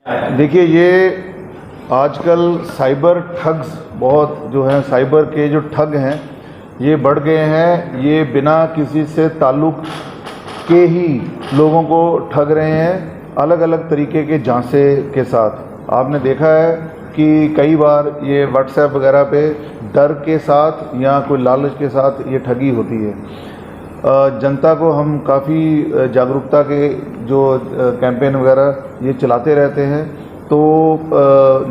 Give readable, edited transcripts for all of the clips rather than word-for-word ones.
देखिए, ये आजकल साइबर ठग्स बहुत जो हैं, साइबर के जो ठग हैं ये बढ़ गए हैं। ये बिना किसी से ताल्लुक़ के ही लोगों को ठग रहे हैं, अलग अलग तरीके के झांसे के साथ। आपने देखा है कि कई बार ये व्हाट्सएप वगैरह पे डर के साथ या कोई लालच के साथ ये ठगी होती है। जनता को हम काफ़ी जागरूकता के जो कैंपेन वगैरह ये चलाते रहते हैं, तो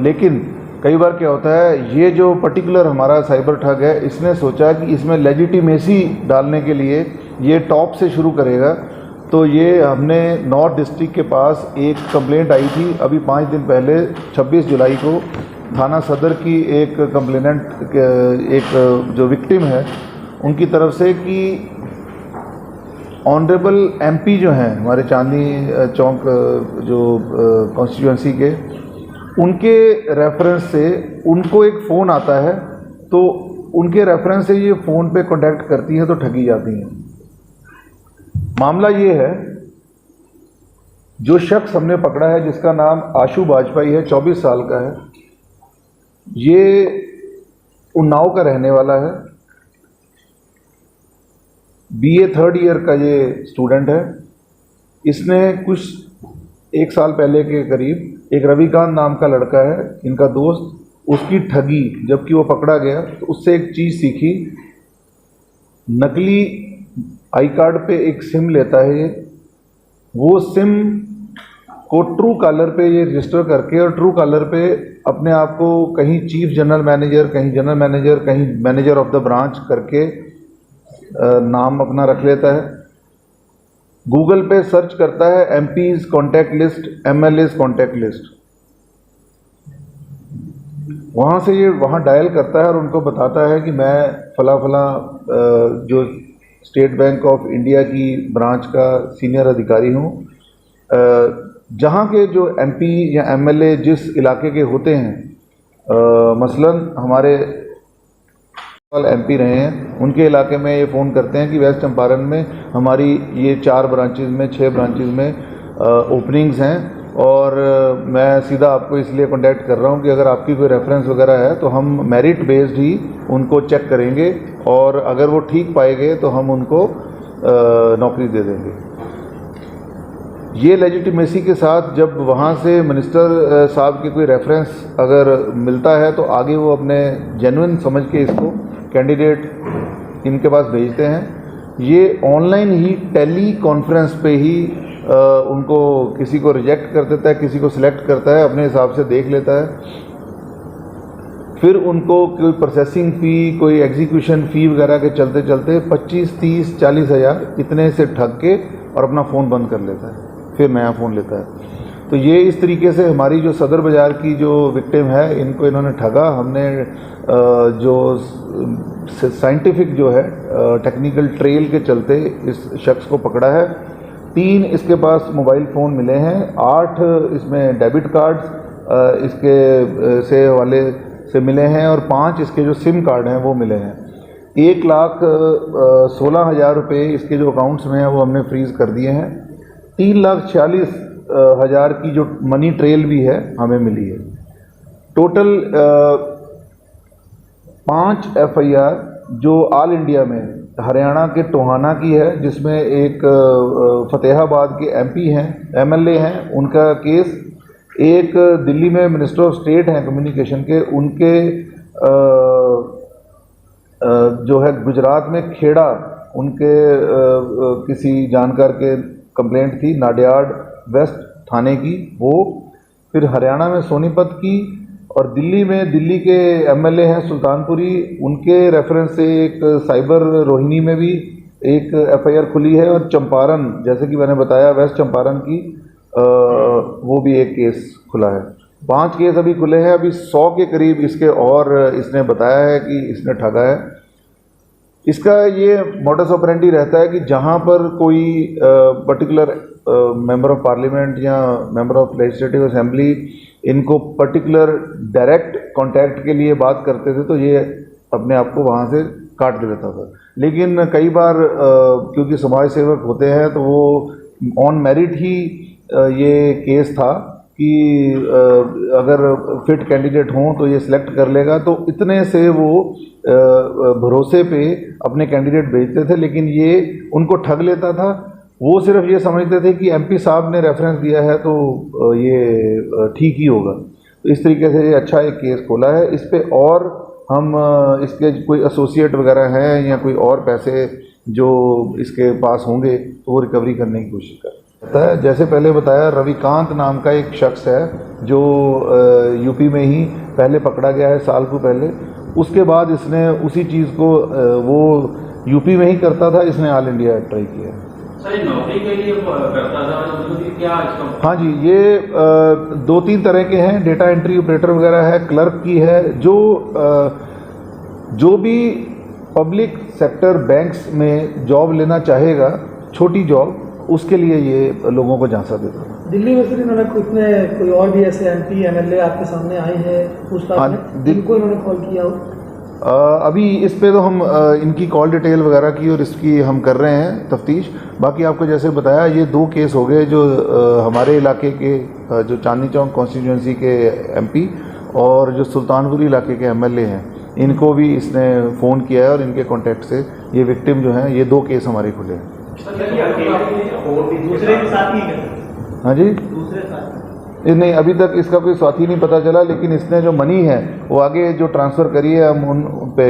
लेकिन कई बार क्या होता है, ये जो पर्टिकुलर हमारा साइबर ठग है, इसने सोचा कि इसमें लेजिटिमेसी डालने के लिए ये टॉप से शुरू करेगा। तो ये हमने नॉर्थ डिस्ट्रिक्ट के पास एक कंप्लेंट आई थी अभी 5 दिन पहले, 26 जुलाई को। थाना सदर की एक कंप्लेनेंट, एक जो विक्टिम है उनकी तरफ से कि ऑनरेबल एमपी जो हैं हमारे चांदनी चौक जो कॉन्स्टिट्यूंसी के, उनके रेफरेंस से उनको एक फ़ोन आता है, तो उनके रेफरेंस से ये फ़ोन पे कांटेक्ट करती हैं तो ठगी जाती हैं। मामला ये है, जो शख्स हमने पकड़ा है जिसका नाम आशु वाजपेयी है, 24 साल का है, ये उन्नाव का रहने वाला है, बीए 3rd ईयर का ये स्टूडेंट है। इसने कुछ 1 साल पहले के करीब एक रविकांत नाम का लड़का है, इनका दोस्त, उसकी ठगी जबकि वो पकड़ा गया तो उससे एक चीज़ सीखी। नकली आई कार्ड पे एक सिम लेता है ये, वो सिम को ट्रू कॉलर पे ये रजिस्टर करके और ट्रू कॉलर पे अपने आप को कहीं चीफ जनरल मैनेजर, कहीं जनरल मैनेजर, कहीं मैनेजर ऑफ द ब्रांच करके नाम अपना रख लेता है। गूगल पे सर्च करता है MPs contact list, MLAs contact list, वहाँ से ये वहाँ डायल करता है और उनको बताता है कि मैं फला फला जो स्टेट बैंक ऑफ इंडिया की ब्रांच का सीनियर अधिकारी हूँ। जहाँ के जो एमपी या एमएलए जिस इलाके के होते हैं, मसलन हमारे एमपी रहे हैं, उनके इलाके में ये फ़ोन करते हैं कि वेस्ट चंपारण में हमारी ये 4 ब्रांचेज़ में, 6 ब्रांचेज़ में ओपनिंग्स हैं, और मैं सीधा आपको इसलिए कॉन्टैक्ट कर रहा हूँ कि अगर आपकी कोई रेफरेंस वगैरह है तो हम मेरिट बेस्ड ही उनको चेक करेंगे, और अगर वो ठीक पाए गए तो हम उनको नौकरी दे देंगे। ये लेजिटिमेसी के साथ जब वहाँ से मिनिस्टर साहब की कोई रेफरेंस अगर मिलता है तो आगे वो अपने जेन्युइन समझ के इसको कैंडिडेट इनके पास भेजते हैं। ये ऑनलाइन ही टेली कॉन्फ्रेंस पे ही उनको किसी को रिजेक्ट कर देता है, किसी को सिलेक्ट करता है, अपने हिसाब से देख लेता है। फिर उनको कोई प्रोसेसिंग फ़ी, कोई एग्जीक्यूशन फ़ी वगैरह के चलते चलते 25, 30, 40 हज़ार इतने से ठग के और अपना फ़ोन बंद कर लेता है, फिर नया फ़ोन लेता है। तो ये इस तरीके से हमारी जो सदर बाज़ार की जो विक्टिम है, इनको इन्होंने ठगा। हमने जो साइंटिफिक जो है टेक्निकल ट्रेल के चलते इस शख्स को पकड़ा है। 3 इसके पास मोबाइल फ़ोन मिले हैं, 8 इसमें डेबिट कार्ड्स इसके से वाले से मिले हैं, और 5 इसके जो सिम कार्ड हैं वो मिले हैं। 1,16,000 रुपये इसके जो अकाउंट्स में हैं वो हमने फ्रीज़ कर दिए हैं। 3,46,000 की जो मनी ट्रेल भी है हमें मिली है। टोटल 5 FIR जो ऑल इंडिया में, हरियाणा के टोहाना की है जिसमें एक फतेहाबाद के MP हैं, MLA हैं, उनका केस, एक दिल्ली में मिनिस्टर ऑफ स्टेट हैं कम्युनिकेशन के, उनके जो है गुजरात में खेड़ा, उनके किसी जानकार के कंप्लेंट थी नाडियाड वेस्ट थाने की, वो, फिर हरियाणा में सोनीपत की, और दिल्ली में दिल्ली के MLA हैं सुल्तानपुरी, उनके रेफरेंस से एक साइबर रोहिणी में भी एक FIR खुली है, और चंपारण, जैसे कि मैंने बताया वेस्ट चंपारण की, वो भी एक केस खुला है। 5 केस अभी खुले हैं। अभी 100 के करीब इसके और इसने बताया है कि इसने ठगा है। इसका ये मोडस ऑपरेंडी रहता है कि जहाँ पर कोई पर्टिकुलर मेंबर ऑफ पार्लियामेंट या मेंबर ऑफ लेजिस्लेटिव असेंबली इनको पर्टिकुलर डायरेक्ट कांटेक्ट के लिए बात करते थे तो ये अपने आप को वहाँ से काट दे देता था। लेकिन कई बार क्योंकि समाज सेवक होते हैं तो वो ऑन मेरिट ही ये केस था कि अगर फिट कैंडिडेट हों तो ये सिलेक्ट कर लेगा, तो इतने से वो भरोसे पे अपने कैंडिडेट भेजते थे, लेकिन ये उनको ठग लेता था। वो सिर्फ ये समझते थे कि एमपी साहब ने रेफरेंस दिया है तो ये ठीक ही होगा। तो इस तरीके से ये अच्छा एक केस खोला है। इस पे और हम इसके कोई एसोसिएट वगैरह हैं या कोई और पैसे जो इसके पास होंगे तो वो रिकवरी करने की कोशिश करता है। जैसे पहले बताया, रविकांत नाम का एक शख्स है जो यूपी में ही पहले पकड़ा गया है साल को पहले। उसके बाद इसने उसी चीज़ को वो यूपी में ही करता था, इसने ऑल इंडिया ट्राई किया। सर नौकरी के लिए करता था क्या इसका? हाँ जी, ये 2-3 तरह के हैं। डेटा एंट्री ऑपरेटर वगैरह है, क्लर्क की है। जो भी पब्लिक सेक्टर बैंक्स में जॉब लेना चाहेगा, छोटी जॉब, उसके लिए ये लोगों को झांसा देता है। दिल्ली में फिर इन्होंने कोई और भी ऐसे एमपी एमएलए आपके सामने आए हैं पूछताछ में, जिनको इन्होंने कॉल किया हो? अभी इस पे तो हम इनकी कॉल डिटेल वगैरह की और इसकी हम कर रहे हैं तफ्तीश। बाकी आपको जैसे बताया, ये 2 केस हो गए जो हमारे इलाके के जो चांदनी चौक कॉन्स्टिट्यूंसी के एमपी और जो सुल्तानपुर इलाके के एमएलए हैं, इनको भी इसने फ़ोन किया है और इनके कॉन्टैक्ट से ये विक्टिम जो हैं, ये 2 केस हमारे खुले हैं। दूसरे के साथ ही? हाँ जी, दूसरे साथ नहीं, अभी तक इसका कोई साथी नहीं पता चला, लेकिन इसने जो मनी है वो आगे जो ट्रांसफ़र करी है, हम उन पे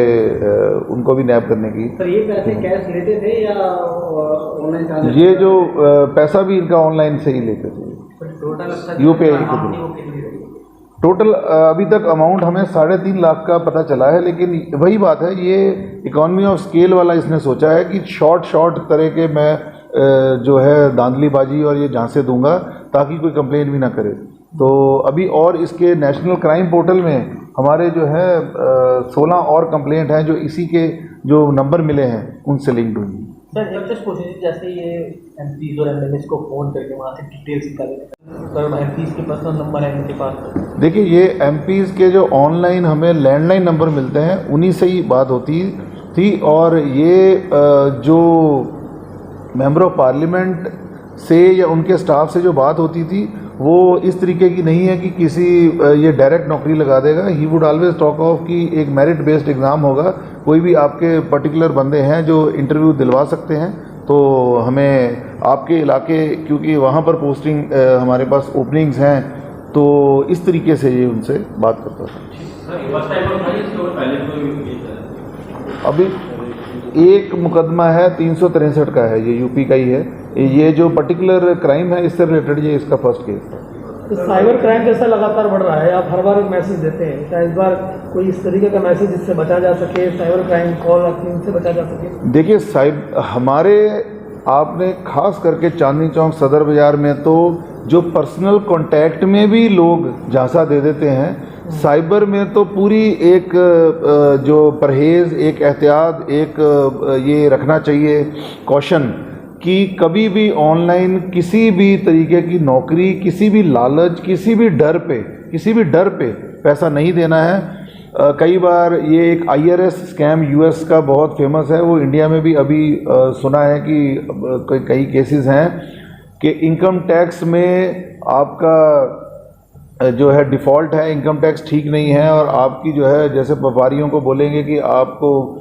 उनको भी नैप करने की। सर ये पैसे कैश लेते थे या ऑनलाइन ट्रांजैक्शन? ये जो पैसा भी इनका ऑनलाइन से ही लेते थे, यूपीआई के थ्रू। टोटल अभी तक अमाउंट हमें 3.5 लाख का पता चला है, लेकिन वही बात है, ये इकॉनमी ऑफ स्केल वाला इसने सोचा है कि शॉर्ट तरह के मैं जो है धांधलीबाजी और ये झांसे दूंगा ताकि कोई कंप्लेन भी ना करे। तो अभी और इसके नेशनल क्राइम पोर्टल में हमारे जो है 16 और कंप्लेंट हैं जो इसी के जो नंबर मिले हैं उनसे लिंक्ड हुई। सर एक चीज़ पूछी थी, जैसे ये एमपीज और एमएलएस को फ़ोन करके वहाँ से डिटेल्स निकाले, सर एमपीज के पर्सनल नंबर है इनके पास? देखिए, ये एमपीज के जो ऑनलाइन हमें लैंडलाइन नंबर मिलते हैं उन्हीं से ही बात होती थी, और ये जो मेंबर ऑफ पार्लियामेंट से या उनके स्टाफ से जो बात होती थी वो इस तरीके की नहीं है कि किसी ये डायरेक्ट नौकरी लगा देगा। He would always talk of कि एक मेरिट बेस्ड एग्ज़ाम होगा, कोई भी आपके पर्टिकुलर बंदे हैं जो इंटरव्यू दिलवा सकते हैं, तो हमें आपके इलाके, क्योंकि वहाँ पर पोस्टिंग हमारे पास ओपनिंग्स हैं, तो इस तरीके से ये उनसे बात करता था। अभी एक मुकदमा है 363 का है, ये यूपी का ही है। ये जो पर्टिकुलर क्राइम है इससे रिलेटेड ये इसका फर्स्ट केस है। तो साइबर क्राइम जैसा लगातार बढ़ रहा है, आप हर बार एक मैसेज देते हैं, क्या इस बार कोई इस तरीके का मैसेज जिससे बचा जा सके, साइबर क्राइम कॉल से बचा जा सके? देखिए, हमारे आपने खास करके चांदनी चौक सदर बाज़ार में तो जो पर्सनल कॉन्टैक्ट में भी लोग झांसा दे देते हैं, साइबर में तो पूरी एक जो परहेज़, एक एहतियात, एक ये रखना चाहिए कॉशन कि कभी भी ऑनलाइन किसी भी तरीके की नौकरी, किसी भी लालच, किसी भी डर पे पैसा नहीं देना है। कई बार ये एक IRS स्कैम यूएस का बहुत फेमस है, वो इंडिया में भी अभी सुना है कि कई केसेस हैं कि इनकम टैक्स में आपका जो है डिफ़ॉल्ट है, इनकम टैक्स ठीक नहीं है, और आपकी जो है जैसे व्यापारियों को बोलेंगे कि आपको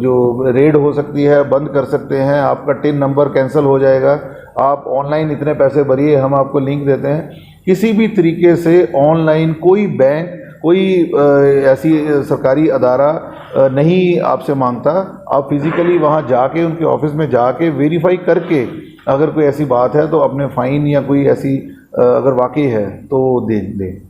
जो रेड हो सकती है, बंद कर सकते हैं, आपका टिन नंबर कैंसिल हो जाएगा, आप ऑनलाइन इतने पैसे भरिए, हम आपको लिंक देते हैं। किसी भी तरीके से ऑनलाइन कोई बैंक, कोई ऐसी सरकारी अदारा नहीं आपसे मांगता। आप फिज़िकली वहाँ जाके, उनके ऑफिस में जाके वेरीफाई करके अगर कोई ऐसी बात है तो अपने फ़ाइन या कोई ऐसी अगर वाकई है तो दें।